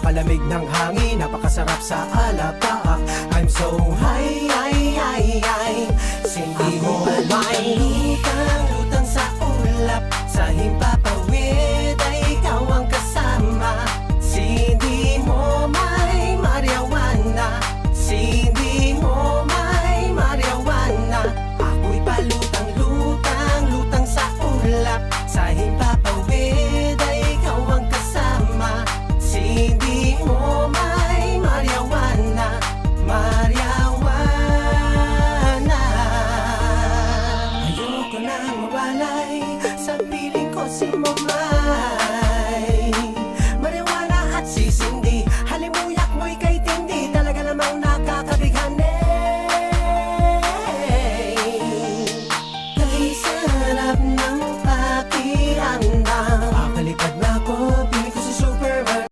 napakalamig ng hangin, napakasarap sa alapaap. I'm so high, sindi mo may lutang sa ulap, sa himpapawid